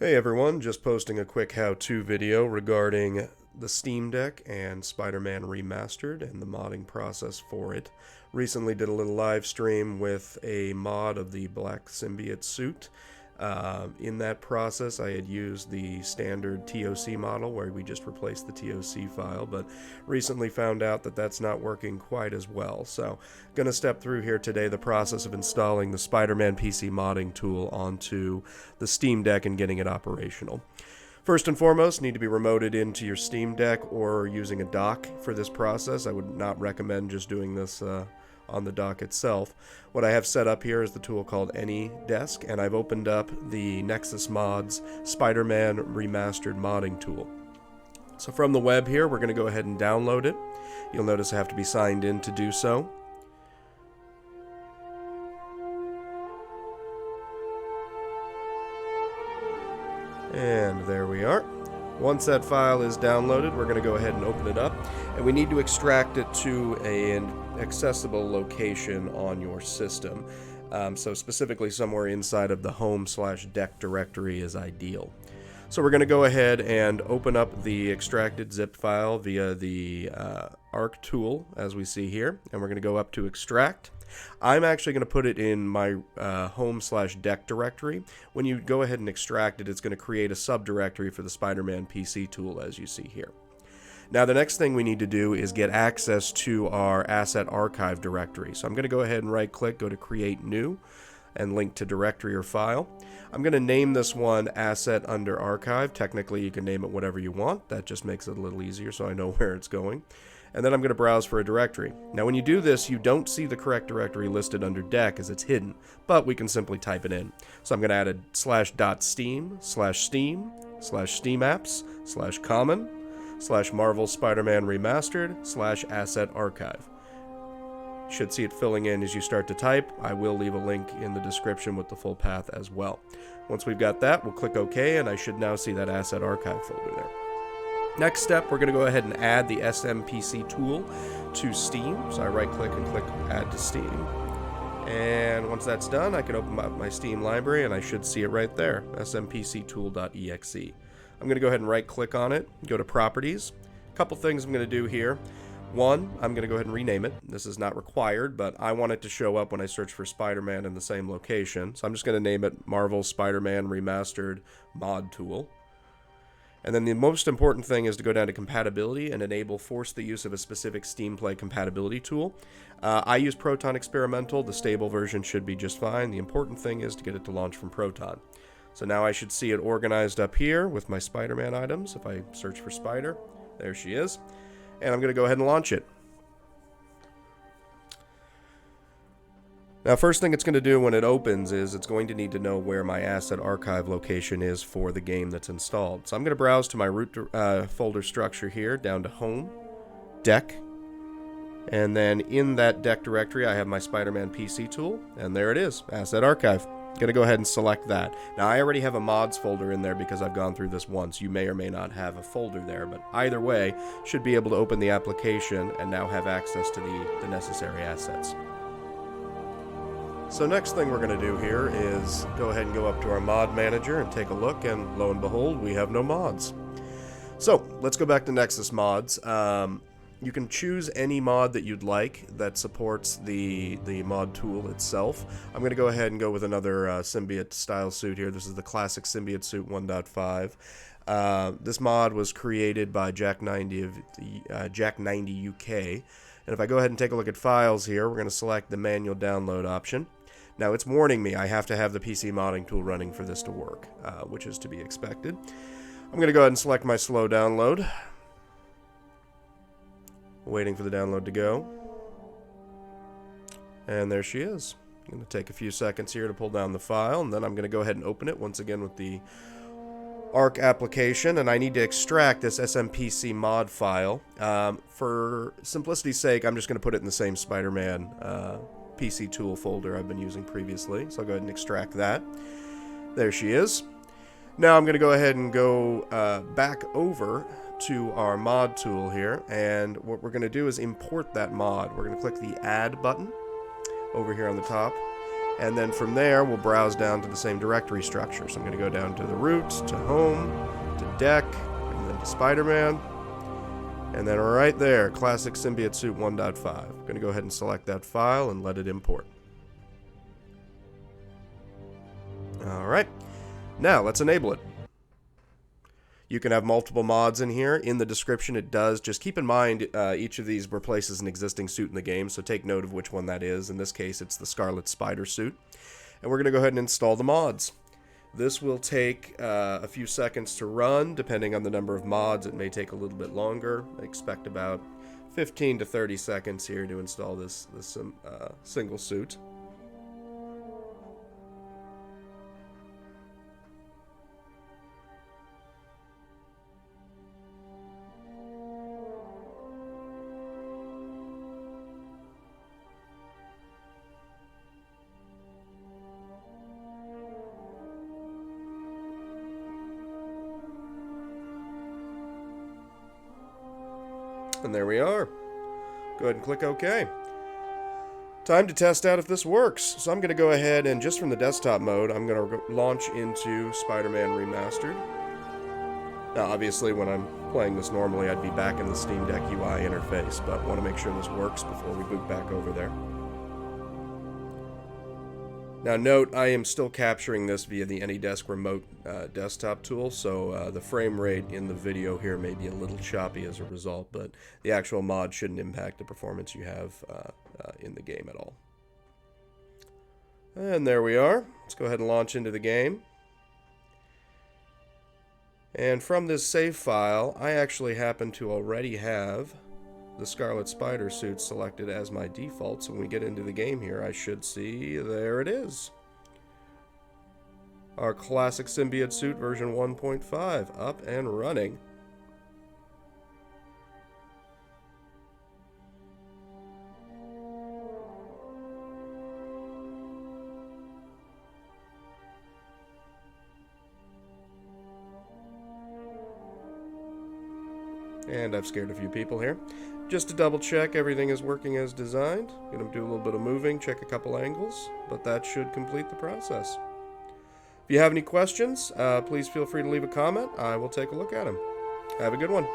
Hey everyone, just posting a quick how-to video regarding the Steam Deck and Spider-Man Remastered and the modding process for it. Recently did a little live stream with a mod of the black symbiote suit. In that process I had used the standard TOC model where we just replaced the TOC file, but recently found out that that's not working quite as well. So going to step through here today the process of installing the Spider-Man PC modding tool onto the Steam Deck and getting it operational. First and foremost, need to be remoted into your Steam Deck or using a dock for this process. I would not recommend just doing this on the dock itself. What I have set up here is the tool called AnyDesk, and I've opened up the Nexus Mods Spider-Man Remastered modding tool. So from the web here, we're going to go ahead and download it. You'll notice I have to be signed in to do so. And there we are. Once that file is downloaded, we're going to go ahead and open it up, and we need to extract it to an accessible location on your system. So specifically somewhere inside of the home/deck directory is ideal. So we're going to go ahead and open up the extracted zip file via the ARC tool, as we see here, and we're going to go up to extract. I'm actually going to put it in my home/deck directory. When you go ahead and extract it, it's going to create a subdirectory for the Spider-Man PC tool, as you see here. Now the next thing we need to do is get access to our asset archive directory. So I'm going to go ahead and right click, go to create new, and link to directory or file. I'm going to name this one asset under archive. Technically you can name it whatever you want. That just makes it a little easier so I know where it's going. And then I'm going to browse for a directory. Now when you do this, you don't see the correct directory listed under deck as it's hidden, but we can simply type it in. So I'm going to add a /steam/steam/steamapps/common/Marvel Spider-Man Remastered/asset archive. Should see it filling in as you start to type. I will leave a link in the description with the full path as well. Once we've got that, we'll click OK, and I should now see that asset archive folder there. Next step, we're going to go ahead and add the SMPC tool to Steam. So I right click and click add to Steam. And once that's done, I can open up my Steam library and I should see it right there, smpctool.exe. I'm going to go ahead and right click on it, go to properties. A couple things I'm going to do here. One, I'm going to go ahead and rename it. This is not required, but I want it to show up when I search for Spider-Man in the same location. So I'm just going to name it Marvel Spider-Man Remastered Mod Tool. And then the most important thing is to go down to compatibility and force the use of a specific Steam Play compatibility tool. I use Proton Experimental. The stable version should be just fine. The important thing is to get it to launch from Proton. So now I should see it organized up here with my Spider-Man items. If I search for Spider, there she is. And I'm going to go ahead and launch it. Now, first thing it's going to do when it opens is it's going to need to know where my asset archive location is for the game that's installed. So I'm going to browse to my root folder structure here, down to Home, Deck, and then in that deck directory I have my Spider-Man PC tool, and there it is, Asset Archive. I'm going to go ahead and select that. Now, I already have a mods folder in there because I've gone through this once. You may or may not have a folder there, but either way, should be able to open the application and now have access to the necessary assets. So next thing we're going to do here is go ahead and go up to our mod manager and take a look, and lo and behold, we have no mods. So let's go back to Nexus Mods. You can choose any mod that you'd like that supports the mod tool itself. I'm going to go ahead and go with another symbiote style suit here. This is the classic symbiote suit 1.5. This mod was created by Jack90 of Jack90 UK. And if I go ahead and take a look at files here, we're going to select the manual download option. Now it's warning me I have to have the PC modding tool running for this to work, which is to be expected. I'm going to go ahead and select my slow download. Waiting for the download to go. And there she is. I'm going to take a few seconds here to pull down the file, and then I'm going to go ahead and open it once again with the ARC application, and I need to extract this SMPC mod file. For simplicity's sake, I'm just going to put it in the same Spider-Man PC tool folder I've been using previously. So I'll go ahead and extract that. There she is. Now I'm going to go ahead and go back over to our mod tool here, and what we're going to do is import that mod. We're going to click the add button over here on the top, And then from there, we'll browse down to the same directory structure. So I'm going to go down to the root, to home, to deck, and then to Spider-Man. And then right there, Classic Symbiote Suit 1.5. I'm going to go ahead and select that file and let it import. Alright, now let's enable it. You can have multiple mods in here. In the description it does. Just keep in mind each of these replaces an existing suit in the game, so take note of which one that is. In this case it's the Scarlet Spider suit. And we're going to go ahead and install the mods. This will take a few seconds to run. Depending on the number of mods, it may take a little bit longer. I expect about 15 to 30 seconds here to install this single suit. And there we are. Go ahead and click OK. Time to test out if this works. So I'm going to go ahead and just from the desktop mode, I'm going to launch into Spider-Man Remastered. Now obviously when I'm playing this normally I'd be back in the Steam Deck UI interface, but I want to make sure this works before we boot back over there. Now note, I am still capturing this via the AnyDesk remote desktop tool, so the frame rate in the video here may be a little choppy as a result, but the actual mod shouldn't impact the performance you have in the game at all. And there we are. Let's go ahead and launch into the game. And from this save file, I actually happen to already have the Scarlet Spider suit selected as my default, so when we get into the game here I should see, there it is. Our Classic Symbiote Suit version 1.5 up and running. And I've scared a few people here. Just to double check everything is working as designed. Gonna do a little bit of moving, check a couple angles, but that should complete the process. If you have any questions, please feel free to leave a comment. I will take a look at them. Have a good one.